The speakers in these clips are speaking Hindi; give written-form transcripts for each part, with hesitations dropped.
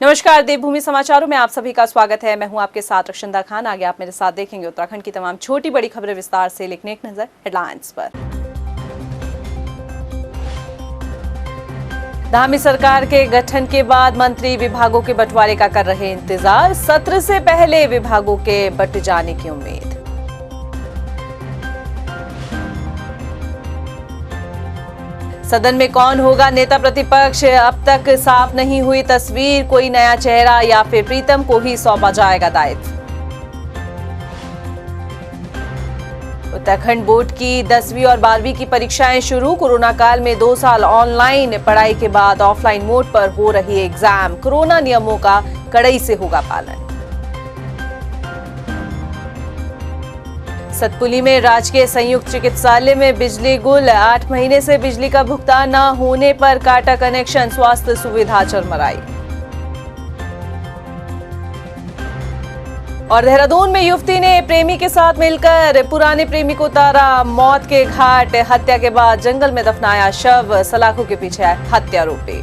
नमस्कार, देवभूमि समाचारों में आप सभी का स्वागत है। मैं हूं आपके साथ रक्षिंदा खान। आगे आप मेरे साथ देखेंगे उत्तराखंड की तमाम छोटी बड़ी खबरें विस्तार से, लेकिन एक नजर हेडलाइंस पर। धामी सरकार के गठन के बाद मंत्री विभागों के बंटवारे का कर रहे इंतजार। सत्र से पहले विभागों के बंट जाने की उम्मीद। सदन में कौन होगा नेता प्रतिपक्ष, अब तक साफ नहीं हुई तस्वीर। कोई नया चेहरा या फिर प्रीतम को ही सौंपा जाएगा दायित्व। उत्तराखंड बोर्ड की 10वीं और 12वीं की परीक्षाएं शुरू। कोरोना काल में 2 साल ऑनलाइन पढ़ाई के बाद ऑफलाइन मोड पर हो रही एग्जाम। कोरोना नियमों का कड़ाई से होगा पालन। सतपुली में राजकीय संयुक्त चिकित्सालय में बिजली गुल। 8 महीने से बिजली का भुगतान न होने पर काटा कनेक्शन। स्वास्थ्य सुविधा चरमराई। और देहरादून में युवती ने प्रेमी के साथ मिलकर पुराने प्रेमी को उतारा मौत के घाट। हत्या के बाद जंगल में दफनाया शव। सलाखों के पीछे हत्यारोपी।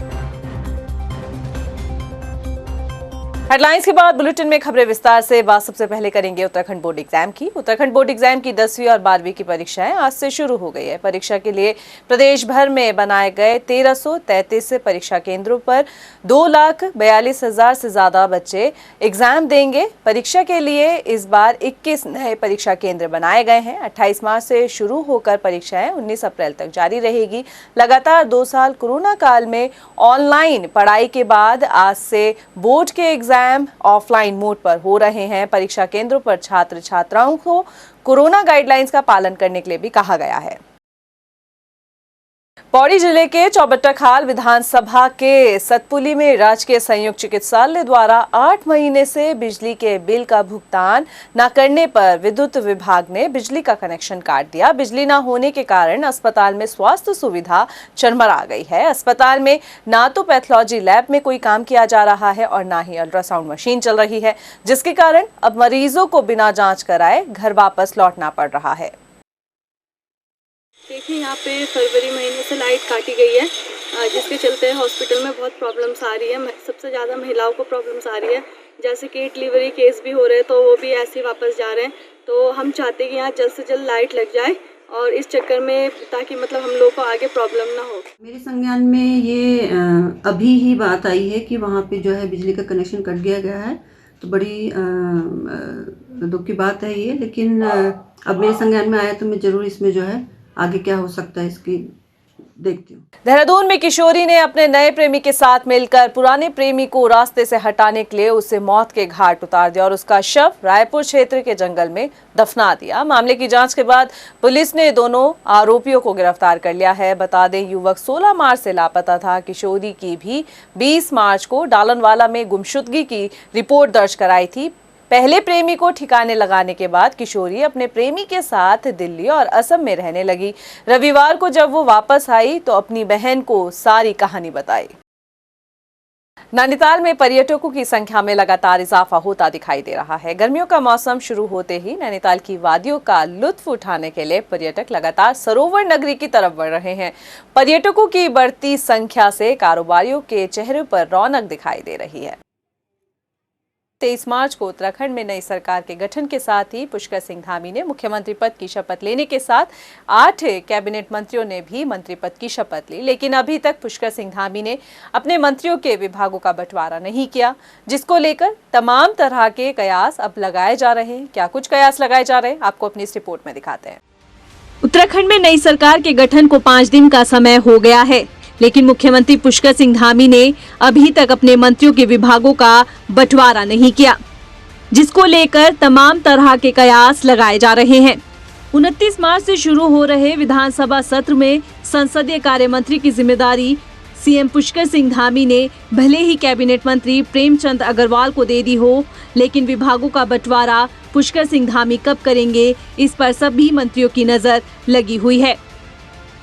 हेडलाइंस के बाद बुलेटिन में खबरें विस्तार से। बात सबसे पहले करेंगे उत्तराखंड बोर्ड एग्जाम की। उत्तराखंड बोर्ड एग्जाम की 10वीं और 12वीं की परीक्षाएं आज से शुरू हो गई है। परीक्षा के लिए प्रदेश भर में बनाए गए 1333 परीक्षा केंद्रों पर 2,42,000 से ज्यादा बच्चे एग्जाम देंगे। परीक्षा के लिए इस बार 21 नए परीक्षा केंद्र बनाए गए हैं। 28 मार्च से शुरू होकर परीक्षाएं 19 अप्रैल तक जारी रहेगी। लगातार 2 साल कोरोना काल में ऑनलाइन पढ़ाई के बाद आज से बोर्ड के एग्जाम ऑफलाइन मोड पर हो रहे हैं। परीक्षा केंद्रों पर छात्र छात्राओं को कोरोना गाइडलाइंस का पालन करने के लिए भी कहा गया है। पौड़ी जिले के चौबट्टाखाल विधानसभा के सतपुली में राजकीय संयुक्त चिकित्सालय द्वारा 8 महीने से बिजली के बिल का भुगतान न करने पर विद्युत विभाग ने बिजली का कनेक्शन काट दिया। बिजली न होने के कारण अस्पताल में स्वास्थ्य सुविधा चरमरा गई है। अस्पताल में ना तो पैथोलॉजी लैब में कोई काम किया जा रहा है और ना ही अल्ट्रासाउंड मशीन चल रही है, जिसके कारण अब मरीजों को बिना जांच कराए घर वापस लौटना पड़ रहा है। देखिए, यहाँ पे फरवरी महीने से लाइट काटी गई है, जिसके चलते हॉस्पिटल में बहुत प्रॉब्लम्स आ रही है। सबसे ज़्यादा महिलाओं को प्रॉब्लम्स आ रही है, जैसे कि डिलीवरी केस भी हो रहे हैं तो वो भी ऐसे ही वापस जा रहे हैं। तो हम चाहते हैं कि यहाँ जल्द से जल्द लाइट लग जाए और इस चक्कर में, ताकि मतलब हम लोग को आगे प्रॉब्लम ना हो। मेरे संज्ञान में ये अभी ही बात आई है कि वहाँ पे जो है बिजली का कनेक्शन कट दिया गया है, तो बड़ी दुख की बात है ये। लेकिन अब मेरे संज्ञान में आया तो मैं ज़रूर इसमें जो है आगे क्या हो सकता है इसकी देखती हूँ। देहरादून में किशोरी ने अपने नए प्रेमी के साथ मिलकर पुराने प्रेमी को रास्ते से हटाने के लिए उसे मौत के घाट उतार दिया और उसका शव रायपुर क्षेत्र के जंगल में दफना दिया। मामले की जांच के बाद पुलिस ने दोनों आरोपियों को गिरफ्तार कर लिया है। बता दें, युवक 16 मार्च से लापता था। किशोरी की भी 20 मार्च को डालनवाला में गुमशुदगी की रिपोर्ट दर्ज कराई थी। पहले प्रेमी को ठिकाने लगाने के बाद किशोरी अपने प्रेमी के साथ दिल्ली और असम में रहने लगी। रविवार को जब वो वापस आई तो अपनी बहन को सारी कहानी बताई। नैनीताल में पर्यटकों की संख्या में लगातार इजाफा होता दिखाई दे रहा है। गर्मियों का मौसम शुरू होते ही नैनीताल की वादियों का लुत्फ उठाने के लिए पर्यटक लगातार सरोवर नगरी की तरफ बढ़ रहे हैं। पर्यटकों की बढ़ती संख्या से कारोबारियों के चेहरे पर रौनक दिखाई दे रही है। 23 मार्च को उत्तराखंड में नई सरकार के गठन के साथ ही पुष्कर सिंह धामी ने मुख्यमंत्री पद की शपथ लेने के साथ 8 कैबिनेट मंत्रियों ने भी मंत्री पद की शपथ ली। लेकिन अभी तक पुष्कर सिंह धामी ने अपने मंत्रियों के विभागों का बंटवारा नहीं किया, जिसको लेकर तमाम तरह के कयास अब लगाए जा रहे हैं। क्या कुछ कयास लगाए जा रहे हैं, आपको अपनी इस रिपोर्ट में दिखाते हैं। उत्तराखंड में नई सरकार के गठन को 5 दिन का समय हो गया है, लेकिन मुख्यमंत्री पुष्कर सिंह धामी ने अभी तक अपने मंत्रियों के विभागों का बंटवारा नहीं किया, जिसको लेकर तमाम तरह के कयास लगाए जा रहे हैं। 29 मार्च से शुरू हो रहे विधानसभा सत्र में संसदीय कार्य मंत्री की जिम्मेदारी सीएम पुष्कर सिंह धामी ने भले ही कैबिनेट मंत्री प्रेमचंद अग्रवाल को दे दी हो, लेकिन विभागों का बंटवारा पुष्कर सिंह धामी कब करेंगे, इस पर सभी मंत्रियों की नजर लगी हुई है।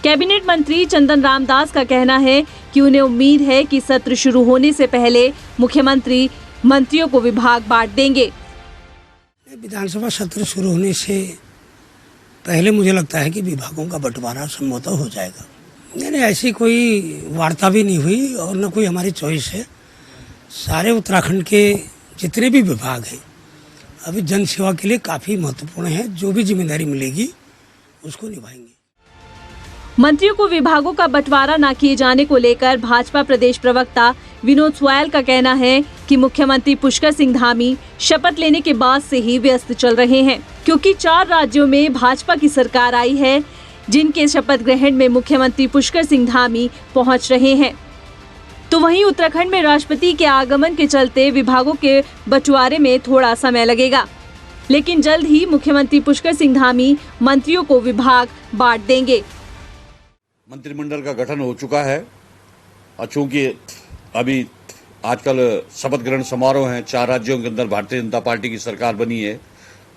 कैबिनेट मंत्री चंदन रामदास का कहना है कि उन्हें उम्मीद है कि सत्र शुरू होने से पहले मुख्यमंत्री मंत्रियों को विभाग बांट देंगे। विधानसभा सत्र शुरू होने से पहले मुझे लगता है कि विभागों का बंटवारा संभवतः हो जाएगा। नहीं, ऐसी कोई वार्ता भी नहीं हुई और न कोई हमारी चॉइस है। सारे उत्तराखंड के जितने भी विभाग हैं अभी जन सेवा के लिए काफ़ी महत्वपूर्ण है। जो भी जिम्मेदारी मिलेगी उसको निभाएंगे। मंत्रियों को विभागों का बंटवारा न किए जाने को लेकर भाजपा प्रदेश प्रवक्ता विनोद स्वायल का कहना है कि मुख्यमंत्री पुष्कर सिंह धामी शपथ लेने के बाद से ही व्यस्त चल रहे हैं, क्योंकि 4 राज्यों में भाजपा की सरकार आई है, जिनके शपथ ग्रहण में मुख्यमंत्री पुष्कर सिंह धामी पहुंच रहे हैं। तो वहीं उत्तराखंड में राष्ट्रपति के आगमन के चलते विभागों के बंटवारे में थोड़ा समय लगेगा, लेकिन जल्द ही मुख्यमंत्री पुष्कर सिंह धामी मंत्रियों को विभाग बांट देंगे। मंत्रिमंडल का गठन हो चुका है और चूंकि अभी आजकल शपथ ग्रहण समारोह हैं, 4 राज्यों के अंदर भारतीय जनता पार्टी की सरकार बनी है।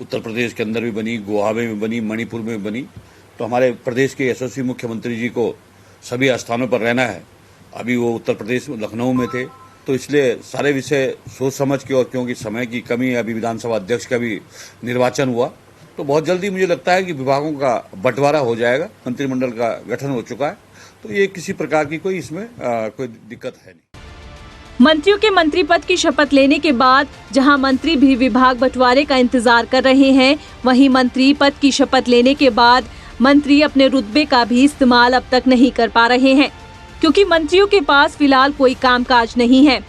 उत्तर प्रदेश के अंदर भी बनी, गोवा में भी बनी, मणिपुर में भी बनी। तो हमारे प्रदेश के यशस्वी मुख्यमंत्री जी को सभी स्थानों पर रहना है। अभी वो उत्तर प्रदेश में लखनऊ में थे, तो इसलिए सारे विषय सोच समझ के, और क्योंकि समय की कमी है, अभी विधानसभा अध्यक्ष का भी निर्वाचन हुआ, तो बहुत जल्दी मुझे लगता है कि विभागों का बंटवारा हो जाएगा। मंत्रिमंडल का गठन हो चुका है, तो ये किसी प्रकार की कोई इसमें कोई दिक्कत है नहीं। मंत्रियों के मंत्री पद की शपथ लेने के बाद जहां मंत्री भी विभाग बंटवारे का इंतजार कर रहे हैं, वहीं मंत्री पद की शपथ लेने के बाद मंत्री अपने रुतबे का भी इस्तेमाल अब तक नहीं कर पा रहे हैं, क्योंकि मंत्रियों के पास फिलहाल कोई कामकाज नहीं है।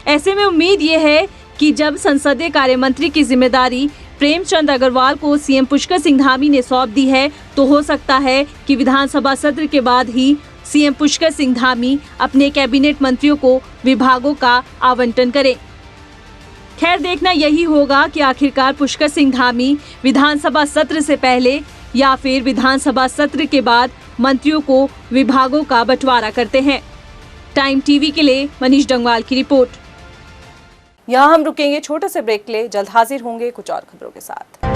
ऐसे में उम्मीद ये है कि जब संसदीय कार्य मंत्री की जिम्मेदारी प्रेमचंद अग्रवाल को सीएम पुष्कर सिंह धामी ने सौंप दी है, तो हो सकता है कि विधानसभा सत्र के बाद ही सीएम पुष्कर सिंह धामी अपने कैबिनेट मंत्रियों को विभागों का आवंटन करें। खैर, देखना यही होगा कि आखिरकार पुष्कर सिंह धामी विधानसभा सत्र से पहले या फिर विधानसभा सत्र के बाद मंत्रियों को विभागों का बंटवारा करते हैं। टाइम टीवी के लिए मनीष डंगवाल की रिपोर्ट। यहाँ हम रुकेंगे छोटे से ब्रेक के लिए, जल्द हाजिर होंगे कुछ और खबरों के साथ।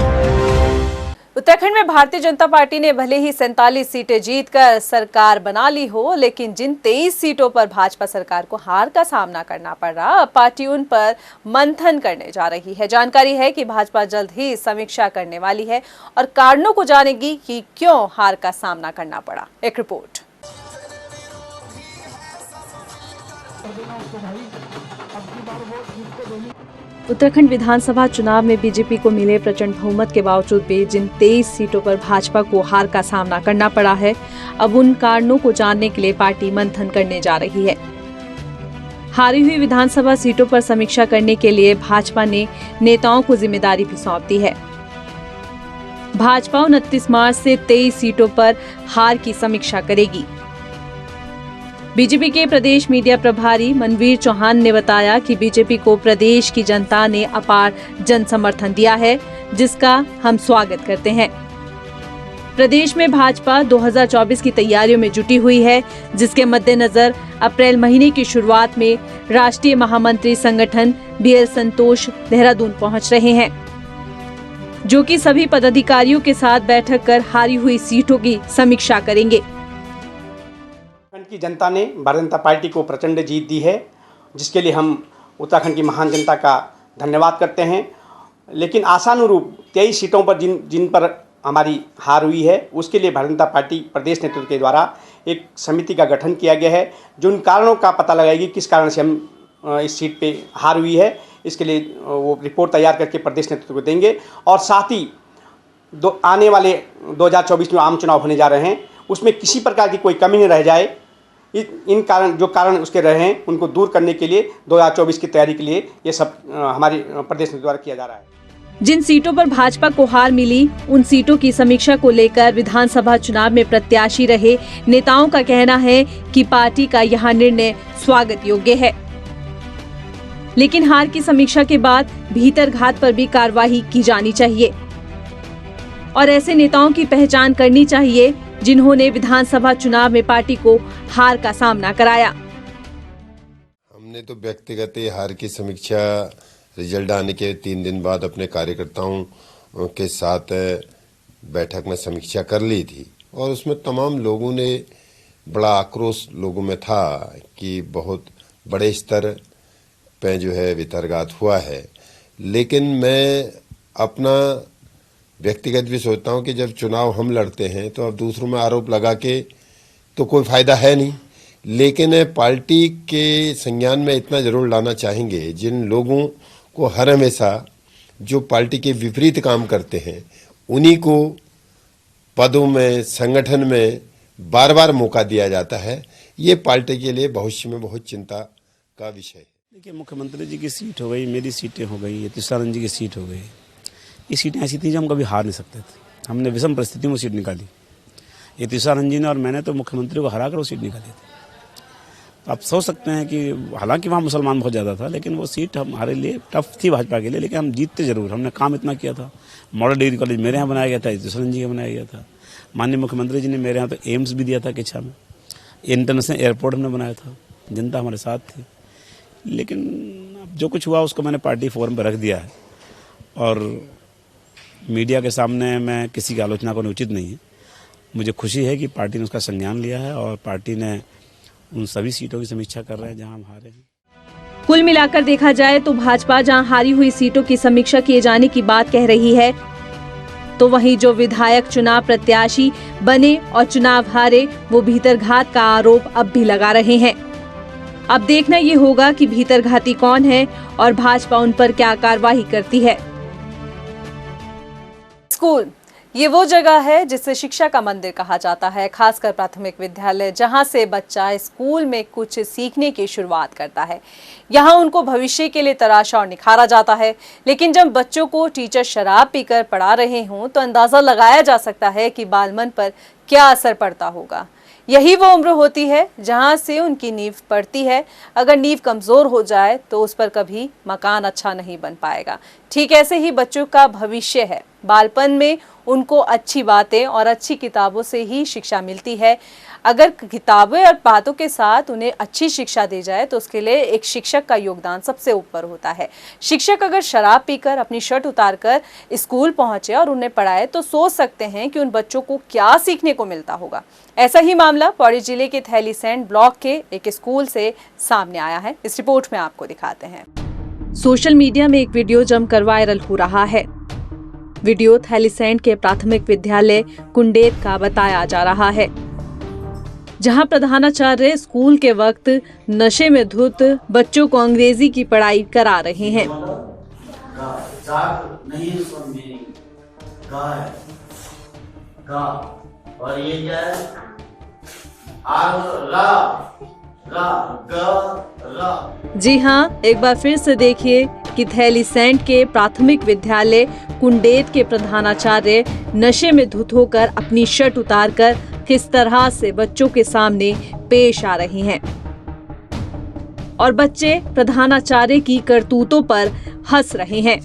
उत्तराखंड में भारतीय जनता पार्टी ने भले ही 47 सीटें जीतकर सरकार बना ली हो, लेकिन जिन 23 सीटों पर भाजपा सरकार को हार का सामना करना पड़ रहा, अब पार्टी उन पर मंथन करने जा रही है। जानकारी है कि भाजपा जल्द ही समीक्षा करने वाली है और कारणों को जानेगी कि क्यों हार का सामना करना पड़ा। एक रिपोर्ट। उत्तराखंड विधानसभा चुनाव में बीजेपी को मिले प्रचंड बहुमत के बावजूद भी जिन 23 सीटों पर भाजपा को हार का सामना करना पड़ा है, अब उन कारणों को जानने के लिए पार्टी मंथन करने जा रही है। हारी हुई विधानसभा सीटों पर समीक्षा करने के लिए भाजपा ने नेताओं को जिम्मेदारी भी सौंप दी है। भाजपा 29 मार्च से 23 सीटों पर हार की समीक्षा करेगी। बीजेपी के प्रदेश मीडिया प्रभारी मनवीर चौहान ने बताया कि बीजेपी को प्रदेश की जनता ने अपार जन समर्थन दिया है, जिसका हम स्वागत करते हैं। प्रदेश में भाजपा 2024 की तैयारियों में जुटी हुई है, जिसके मद्देनजर अप्रैल महीने की शुरुआत में राष्ट्रीय महामंत्री संगठन BL संतोष देहरादून पहुंच रहे हैं, जो कि सभी पदाधिकारियों के साथ बैठक कर हारी हुई सीटों की समीक्षा करेंगे। उत्तराखंड की जनता ने भारतीय जनता पार्टी को प्रचंड जीत दी है, जिसके लिए हम उत्तराखंड की महान जनता का धन्यवाद करते हैं। लेकिन आशानुरूप 23 सीटों पर जिन पर हमारी हार हुई है, उसके लिए भारतीय जनता पार्टी प्रदेश नेतृत्व के द्वारा एक समिति का गठन किया गया है, जो उन कारणों का पता लगाएगी किस कारण से हम इस सीट पे हार हुई है। इसके लिए वो रिपोर्ट तैयार करके प्रदेश नेतृत्व को देंगे और साथ ही आने वाले 2024 में आम चुनाव होने जा रहे हैं, उसमें किसी प्रकार की कोई कमी नहीं रह जाए। इन कारण उसके रहे हैं, उनको दूर करने के लिए 2024 की तैयारी के लिए ये सब हमारे प्रदेश नेतृत्व द्वारा किया जा रहा है। जिन सीटों पर भाजपा को हार मिली, उन सीटों की समीक्षा को लेकर विधानसभा चुनाव में प्रत्याशी रहे नेताओं का कहना है कि पार्टी का यह निर्णय स्वागत योग्य है, लेकिन हार की समीक्षा के बाद भीतरघात पर भी कार्रवाई की जानी चाहिए और ऐसे नेताओं की पहचान करनी चाहिए जिन्होंने विधानसभा चुनाव में पार्टी को हार का सामना कराया। हमने तो व्यक्तिगत हार की समीक्षा रिजल्ट आने के 3 दिन बाद अपने कार्यकर्ताओं के साथ बैठक में समीक्षा कर ली थी और उसमें तमाम लोगों ने बड़ा आक्रोश लोगों में था कि बहुत बड़े स्तर पे जो है वितर्गात हुआ है। लेकिन मैं अपना व्यक्तिगत भी सोचता हूं कि जब चुनाव हम लड़ते हैं तो अब दूसरों में आरोप लगा के तो कोई फायदा है नहीं, लेकिन पार्टी के संज्ञान में इतना जरूर लाना चाहेंगे, जिन लोगों को हर हमेशा जो पार्टी के विपरीत काम करते हैं उन्हीं को पदों में, संगठन में बार बार मौका दिया जाता है। ये पार्टी के लिए भविष्य में बहुत चिंता का विषय है। देखिए, मुख्यमंत्री जी की सीट हो गई, मेरी सीटें हो गई, ये तीसरानंद जी की सीट हो गई। ये सीटें ऐसी थी जो हम कभी हार नहीं सकते थे। हमने विषम परिस्थितियों में सीट निकाली। ये तीसरानंद जी ने और मैंने तो मुख्यमंत्री को हरा कर वो सीट निकाली थी। तो आप सोच सकते हैं कि हालांकि वहाँ मुसलमान बहुत ज़्यादा था, लेकिन वो सीट हमारे लिए टफ थी भाजपा के लिए, लेकिन हम जीतते जरूर। हमने काम इतना किया था। मॉडल डिग्री कॉलेज मेरे यहाँ बनाया गया था, तीसरानंद जी का बनाया गया था। माननीय मुख्यमंत्री जी ने मेरे यहाँ तो एम्स भी दिया था किच्छा में। इंटरनेशनल एयरपोर्ट हमने बनाया था। जनता हमारे साथ थी। लेकिन अब जो कुछ हुआ उसको मैंने पार्टी फोरम पर रख दिया है और मीडिया के सामने मैं किसी की आलोचना करना उचित नहीं है। मुझे खुशी है कि पार्टी ने उसका संज्ञान लिया है और पार्टी ने उन सभी सीटों की समीक्षा कर रहे हैं जहां हम हारे हैं। कुल मिलाकर देखा जाए तो भाजपा जहां हारी हुई सीटों की समीक्षा किए जाने की बात कह रही है, तो वहीं जो विधायक चुनाव प्रत्याशी बने और चुनाव हारे वो भीतरघात का आरोप अब भी लगा रहे हैं। अब देखना ये होगा कि भीतरघाती कौन है और भाजपा उन पर क्या कार्रवाई करती है। स्कूल ये वो जगह है जिसे शिक्षा का मंदिर कहा जाता है, खासकर प्राथमिक विद्यालय, जहां से बच्चा स्कूल में कुछ सीखने की शुरुआत करता है। यहां उनको भविष्य के लिए तराशा और निखारा जाता है। लेकिन जब बच्चों को टीचर शराब पीकर पढ़ा रहे हों तो अंदाजा लगाया जा सकता है कि बालमन पर क्या असर पड़ता होगा। यही वो उम्र होती है जहां से उनकी नींव पड़ती है। अगर नींव कमजोर हो जाए तो उस पर कभी मकान अच्छा नहीं बन पाएगा। ठीक ऐसे ही बच्चों का भविष्य है। बालपन में उनको अच्छी बातें और अच्छी किताबों से ही शिक्षा मिलती है। अगर किताबें और बातों के साथ उन्हें अच्छी शिक्षा दी जाए तो उसके लिए एक शिक्षक का योगदान सबसे ऊपर होता है। शिक्षक अगर शराब पीकर अपनी शर्ट उतारकर स्कूल पहुंचे और उन्हें पढ़ाए तो सोच सकते हैं कि उन बच्चों को क्या सीखने को मिलता होगा। ऐसा ही मामला पौड़ी जिले के थैलीसैंड ब्लॉक के एक स्कूल से सामने आया है। इस रिपोर्ट में आपको दिखाते हैं। सोशल मीडिया में एक वीडियो जमकर वायरल हो रहा है। वीडियो थैलीसैंड के प्राथमिक विद्यालय कुंडेत का बताया जा रहा है, जहां प्रधानाचार्य स्कूल के वक्त नशे में धुत बच्चों को अंग्रेजी की पढ़ाई करा रहे हैं। और ये क्या है? जी हाँ, एक बार फिर से देखिए कि थैलीसैंड के प्राथमिक विद्यालय कुंडेत के प्रधानाचार्य नशे में धुत होकर अपनी शर्ट उतारकर किस तरह से बच्चों के सामने पेश आ रहे हैं और बच्चे प्रधानाचार्य की करतूतों पर हंस रहे हैं।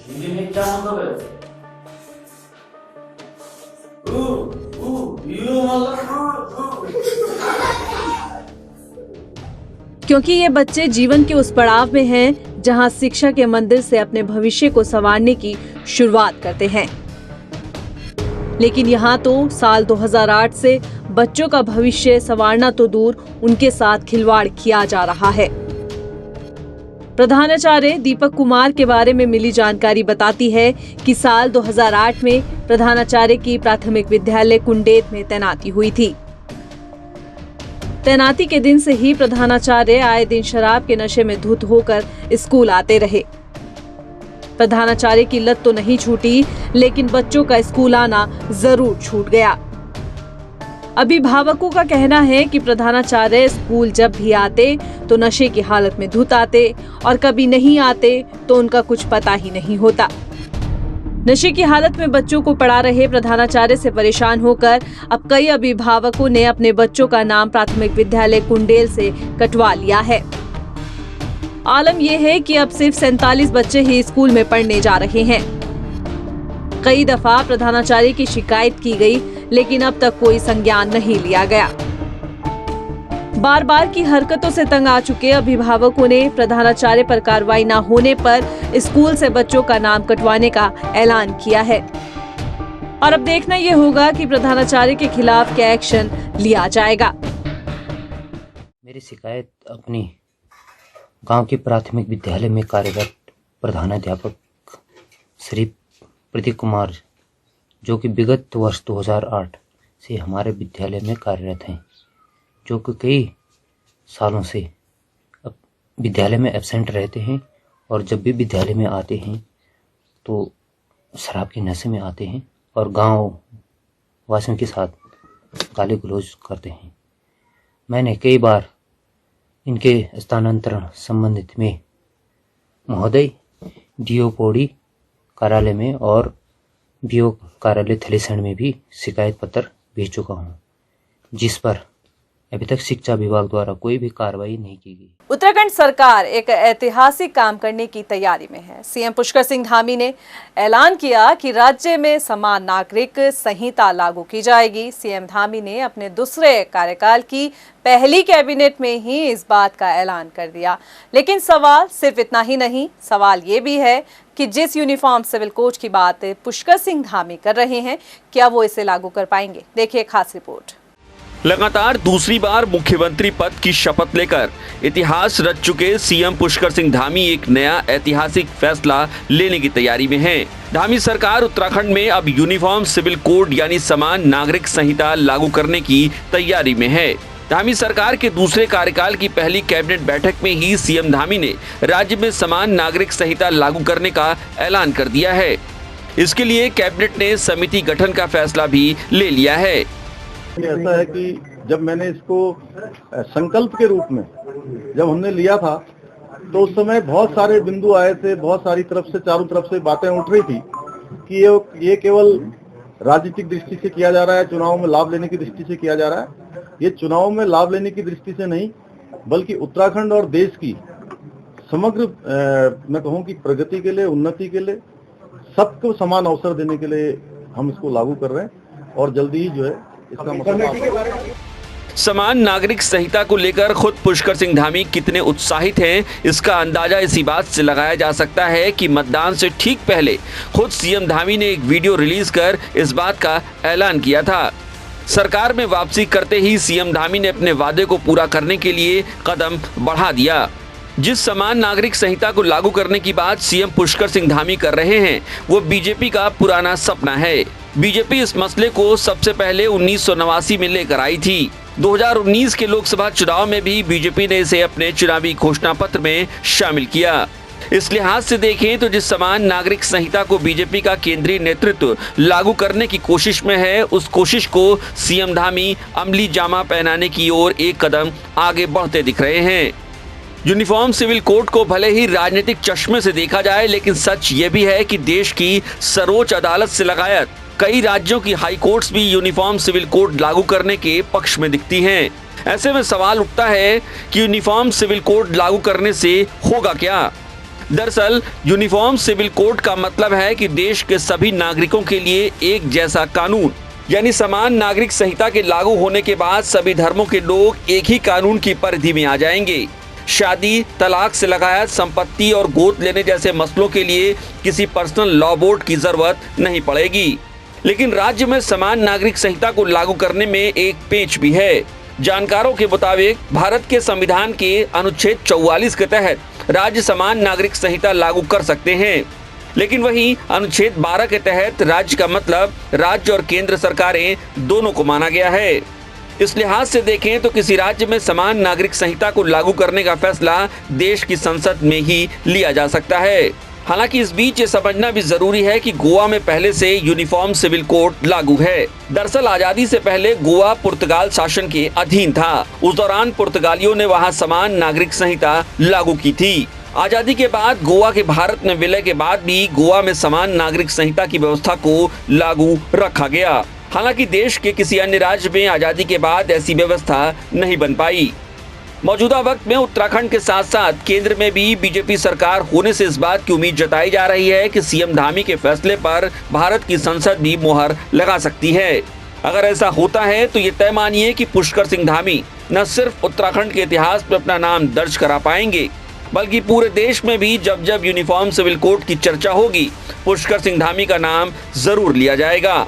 हिंदी में क्या मतलब है? क्योंकि ये बच्चे जीवन के उस पड़ाव में हैं जहां शिक्षा के मंदिर से अपने भविष्य को संवारने की शुरुआत करते हैं। लेकिन यहाँ तो साल 2008 से बच्चों का भविष्य संवारना तो दूर, उनके साथ खिलवाड़ किया जा रहा है। प्रधानाचार्य दीपक कुमार के बारे में मिली जानकारी बताती है कि साल 2008 में प्रधानाचार्य की प्राथमिक विद्यालय कुंडेत में तैनाती हुई थी। तैनाती के दिन से ही प्रधानाचार्य आए दिन शराब के नशे में धुत होकर स्कूल आते रहे। प्रधानाचार्य की लत तो नहीं छूटी, लेकिन बच्चों का स्कूल आना जरूर छूट गया। अभिभावकों का कहना है कि प्रधानाचार्य स्कूल जब भी आते तो नशे की हालत में धुत आते और कभी नहीं आते तो उनका कुछ पता ही नहीं होता। नशे की हालत में बच्चों को पढ़ा रहे प्रधानाचार्य से परेशान होकर अब कई अभिभावकों ने अपने बच्चों का नाम प्राथमिक विद्यालय कुंडेल से कटवा लिया है। आलम यह है कि अब सिर्फ 47 बच्चे ही स्कूल में पढ़ने जा रहे हैं। कई दफा प्रधानाचार्य की शिकायत की गई, लेकिन अब तक कोई संज्ञान नहीं लिया गया। बार बार की हरकतों से तंग आ चुके अभिभावकों ने प्रधानाचार्य पर कार्रवाई न होने पर स्कूल से बच्चों का नाम कटवाने का ऐलान किया है। और अब देखना यह होगा कि प्रधानाचार्य के खिलाफ क्या एक्शन लिया जाएगा। मेरी शिकायत अपनी गांव के प्राथमिक विद्यालय में कार्यरत प्रधानाध्यापक श्री प्रदीप कुमार, जो कि विगत वर्ष 2008 से हमारे विद्यालय में कार्यरत हैं, जो कि कई सालों से विद्यालय में एब्सेंट रहते हैं और जब भी विद्यालय में आते हैं तो शराब के नशे में आते हैं और गांव वासियों के साथ गाली गलौज करते हैं। मैंने कई बार इनके स्थानांतरण संबंधित में महोदय डीओ पौड़ी कार्यालय में और बीओ कार्यालय थलीसैंण में भी शिकायत पत्र भेज चुका हूं, जिस पर अभी तक शिक्षा विभाग द्वारा कोई भी कार्रवाई नहीं की गई। उत्तराखंड सरकार एक ऐतिहासिक काम करने की तैयारी में है। सीएम पुष्कर सिंह धामी ने ऐलान किया कि राज्य में समान नागरिक संहिता लागू की जाएगी। सीएम धामी ने अपने दूसरे कार्यकाल की पहली कैबिनेट में ही इस बात का ऐलान कर दिया। लेकिन सवाल सिर्फ इतना ही नहीं, सवाल ये भी है कि जिस यूनिफॉर्म सिविल कोड की बात पुष्कर सिंह धामी कर रहे हैं, क्या वो इसे लागू कर पाएंगे? देखिए खास रिपोर्ट। लगातार दूसरी बार मुख्यमंत्री पद की शपथ लेकर इतिहास रच चुके सीएम पुष्कर सिंह धामी एक नया ऐतिहासिक फैसला लेने की तैयारी में हैं। धामी सरकार उत्तराखंड में अब यूनिफॉर्म सिविल कोड यानी समान नागरिक संहिता लागू करने की तैयारी में है। धामी सरकार के दूसरे कार्यकाल की पहली कैबिनेट बैठक में ही सीएम धामी ने राज्य में समान नागरिक संहिता लागू करने का ऐलान कर दिया है। इसके लिए कैबिनेट ने समिति गठन का फैसला भी ले लिया है। ऐसा है कि जब मैंने इसको संकल्प के रूप में जब हमने लिया था तो उस समय बहुत सारे बिंदु आए थे, बहुत सारी तरफ से चारों तरफ से बातें उठ रही थी कि ये केवल राजनीतिक दृष्टि से किया जा रहा है, चुनाव में लाभ लेने की दृष्टि से किया जा रहा है। ये चुनाव में लाभ लेने की दृष्टि से नहीं, बल्कि उत्तराखंड और देश की समग्र मैं कहूँ कि प्रगति के लिए, उन्नति के लिए, सबको समान अवसर देने के लिए हम इसको लागू कर रहे हैं और जल्दी ही जो है समान नागरिक संहिता को लेकर खुद पुष्कर सिंह धामी कितने उत्साहित हैं, इसका अंदाजा इसी बात से लगाया जा सकता है कि मतदान से ठीक पहले खुद सीएम धामी ने एक वीडियो रिलीज कर इस बात का ऐलान किया था। सरकार में वापसी करते ही सीएम धामी ने अपने वादे को पूरा करने के लिए कदम बढ़ा दिया। जिस समान नागरिक संहिता को लागू करने की बात सीएम पुष्कर सिंह धामी कर रहे हैं, वो बीजेपी का पुराना सपना है। बीजेपी इस मसले को सबसे पहले 1989 में लेकर आई थी। 2019 के लोकसभा चुनाव में भी बीजेपी ने इसे अपने चुनावी घोषणा पत्र में शामिल किया। इस लिहाज से देखें तो जिस समान नागरिक संहिता को बीजेपी का केंद्रीय नेतृत्व लागू करने की कोशिश में है, उस कोशिश को सीएम धामी अमली जामा पहनाने की ओर एक कदम आगे बढ़ते दिख रहे हैं। यूनिफॉर्म सिविल कोड को भले ही राजनीतिक चश्मे से देखा जाए, लेकिन सच ये भी है कि देश की सर्वोच्च अदालत से लगाकर कई राज्यों की हाई कोर्ट्स भी यूनिफॉर्म सिविल कोड लागू करने के पक्ष में दिखती हैं। ऐसे में सवाल उठता है कि यूनिफॉर्म सिविल कोड लागू करने से होगा क्या? दरअसल यूनिफॉर्म सिविल कोड का मतलब है कि देश के सभी नागरिकों के लिए एक जैसा कानून, यानी समान नागरिक संहिता के लागू होने के बाद सभी धर्मों के लोग एक ही कानून की परिधि में आ जाएंगे। शादी, तलाक से लगाया संपत्ति और गोद लेने जैसे मसलों के लिए किसी पर्सनल लॉ बोर्ड की जरूरत नहीं पड़ेगी। लेकिन राज्य में समान नागरिक संहिता को लागू करने में एक पेच भी है। जानकारों के मुताबिक भारत के संविधान के अनुच्छेद 44 के तहत राज्य समान नागरिक संहिता लागू कर सकते हैं, लेकिन वहीं अनुच्छेद 12 के तहत राज्य का मतलब राज्य और केंद्र सरकारें दोनों को माना गया है। इस लिहाज से देखें तो किसी राज्य में समान नागरिक संहिता को लागू करने का फैसला देश की संसद में ही लिया जा सकता है। हालांकि इस बीच ये समझना भी जरूरी है कि गोवा में पहले से यूनिफॉर्म सिविल कोड लागू है। दरअसल आजादी से पहले गोवा पुर्तगाल शासन के अधीन था। उस दौरान पुर्तगालियों ने वहां समान नागरिक संहिता लागू की थी। आजादी के बाद गोवा के भारत में विलय के बाद भी गोवा में समान नागरिक संहिता की व्यवस्था को लागू रखा गया। हालांकि देश के किसी अन्य राज्य में आजादी के बाद ऐसी व्यवस्था नहीं बन पाई। मौजूदा वक्त में उत्तराखंड के साथ साथ केंद्र में भी बीजेपी सरकार होने से इस बात की उम्मीद जताई जा रही है कि सीएम धामी के फैसले पर भारत की संसद भी मुहर लगा सकती है। अगर ऐसा होता है तो ये तय मानिए कि पुष्कर सिंह धामी न सिर्फ उत्तराखंड के इतिहास में अपना नाम दर्ज करा पाएंगे, बल्कि पूरे देश में भी जब जब यूनिफॉर्म सिविल कोड की चर्चा होगी, पुष्कर सिंह धामी का नाम जरूर लिया जाएगा।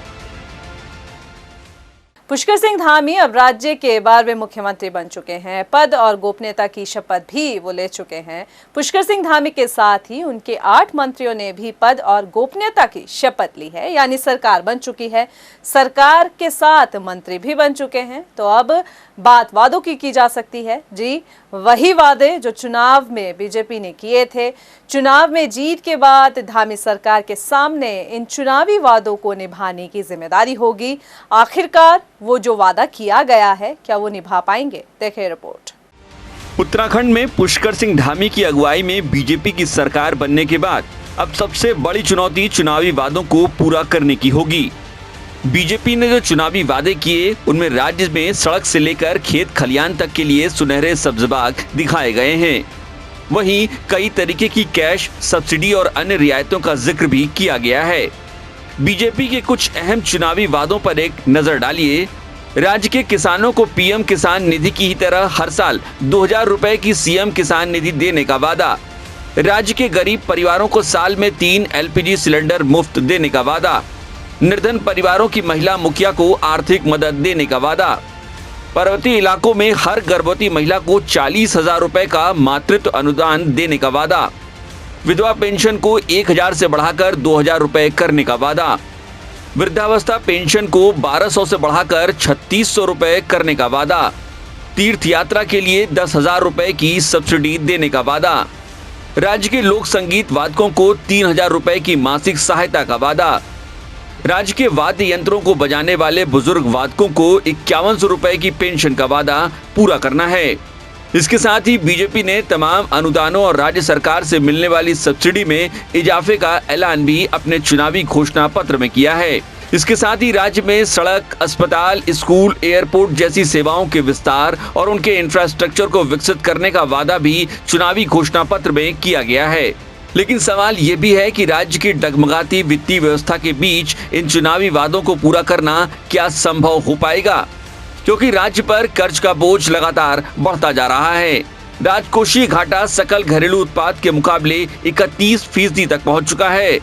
पुष्कर सिंह धामी अब राज्य के 12वें मुख्यमंत्री बन चुके हैं। पद और गोपनीयता की शपथ भी वो ले चुके हैं। पुष्कर सिंह धामी के साथ ही उनके 8 मंत्रियों ने भी पद और गोपनीयता की शपथ ली है, यानी सरकार बन चुकी है। सरकार के साथ मंत्री भी बन चुके हैं। तो अब बात वादों की जा सकती है। जी, वही वादे जो चुनाव में बीजेपी ने किए थे। चुनाव में जीत के बाद धामी सरकार के सामने इन चुनावी वादों को निभाने की जिम्मेदारी होगी। आखिरकार वो जो वादा किया गया है, क्या वो निभा पाएंगे? देखें रिपोर्ट। उत्तराखंड में पुष्कर सिंह धामी की अगुवाई में बीजेपी की सरकार बनने के बाद अब सबसे बड़ी चुनौती चुनावी वादों को पूरा करने की होगी। बीजेपी ने जो चुनावी वादे किए उनमें राज्य में सड़क से लेकर खेत खलियान तक के लिए सुनहरे सब्ज-बाग दिखाए गए हैं। वहीं कई तरीके की कैश, सब्सिडी और अन्य रियायतों का जिक्र भी किया गया है। बीजेपी के कुछ अहम चुनावी वादों पर एक नजर डालिए। राज्य के किसानों को पीएम किसान निधि की ही तरह हर साल 2000 रुपए की सीएम किसान निधि देने का वादा। राज्य के गरीब परिवारों को साल में 3 LPG सिलेंडर मुफ्त देने का वादा। निर्धन परिवारों की महिला मुखिया को आर्थिक मदद देने का वादा। पर्वतीय इलाकों में हर गर्भवती महिला को 40,000 रुपए का मातृत्व अनुदान देने का वादा। विधवा पेंशन को 1000 से बढ़ाकर 2000 रुपए करने का वादा। वृद्धावस्था पेंशन को 1200 से बढ़ाकर 3600 रुपए करने का वादा। तीर्थ यात्रा के लिए 10,000 रुपए की सब्सिडी देने का वादा। राज्य के लोक संगीत वादकों को 3000 रुपए की मासिक सहायता का वादा। राज्य के वाद्य यंत्रों को बजाने वाले बुजुर्ग वादकों को 5100 रुपए की पेंशन का वादा पूरा करना है। इसके साथ ही बीजेपी ने तमाम अनुदानों और राज्य सरकार से मिलने वाली सब्सिडी में इजाफे का ऐलान भी अपने चुनावी घोषणा पत्र में किया है। इसके साथ ही राज्य में सड़क, अस्पताल, स्कूल, एयरपोर्ट जैसी सेवाओं के विस्तार और उनके इंफ्रास्ट्रक्चर को विकसित करने का वादा भी चुनावी घोषणा पत्र में किया गया है। लेकिन सवाल ये भी है कि राज्य की डगमगाती वित्तीय व्यवस्था के बीच इन चुनावी वादों को पूरा करना क्या संभव हो पाएगा, क्योंकि राज्य पर कर्ज का बोझ लगातार बढ़ता जा रहा है। राजकोषीय घाटा सकल घरेलू उत्पाद के मुकाबले 31% तक पहुंच चुका है।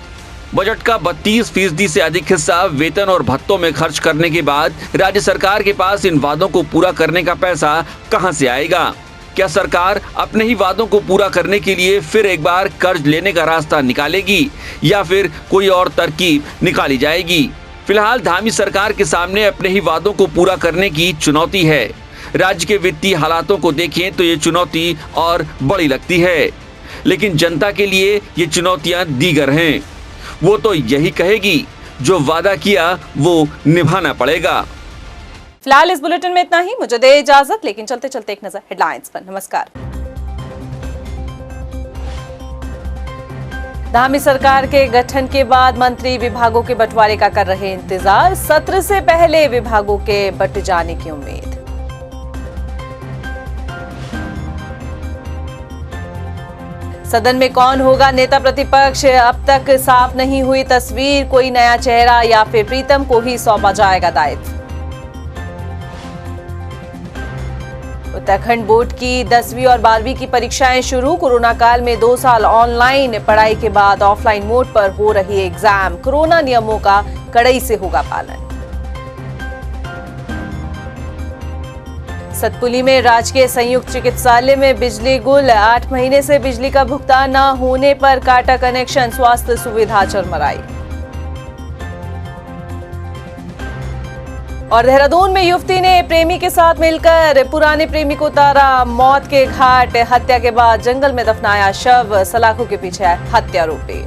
बजट का 32% से अधिक हिस्सा वेतन और भत्तों में खर्च करने के बाद राज्य सरकार के पास इन वादों को पूरा करने का पैसा कहां से आएगा? क्या सरकार अपने ही वादों को पूरा करने के लिए फिर एक बार कर्ज लेने का रास्ता निकालेगी या फिर कोई और तरकीब निकाली जाएगी? फिलहाल धामी सरकार के सामने अपने ही वादों को पूरा करने की चुनौती है। राज्य के वित्तीय हालातों को देखें तो ये चुनौती और बड़ी लगती है, लेकिन जनता के लिए ये चुनौतियां दीगर हैं। वो तो यही कहेगी जो वादा किया वो निभाना पड़ेगा। फिलहाल इस बुलेटिन में इतना ही। मुझे दे इजाजत, लेकिन चलते चलते एक नजर हेडलाइंस पर। नमस्कार। धामी सरकार के गठन के बाद मंत्री विभागों के बंटवारे का कर रहे इंतजार। सत्र से पहले विभागों के बंट जाने की उम्मीद। सदन में कौन होगा नेता प्रतिपक्ष, अब तक साफ नहीं हुई तस्वीर। कोई नया चेहरा या फिर प्रीतम को ही सौंपा जाएगा दायित्व। उत्तराखंड बोर्ड की 10वीं और 12वीं की परीक्षाएं शुरू। कोरोना काल में 2 साल ऑनलाइन पढ़ाई के बाद ऑफलाइन मोड पर हो रही एग्जाम। कोरोना नियमों का कड़ाई से होगा पालन। सतपुली में राजकीय संयुक्त चिकित्सालय में बिजली गुल। 8 महीने से बिजली का भुगतान न होने पर काटा कनेक्शन। स्वास्थ्य सुविधा चरमराई। और देहरादून में युवती ने प्रेमी के साथ मिलकर पुराने प्रेमी को उतारा मौत के घाट। हत्या के बाद जंगल में दफनाया शव। सलाखों के पीछे हत्यारोपी।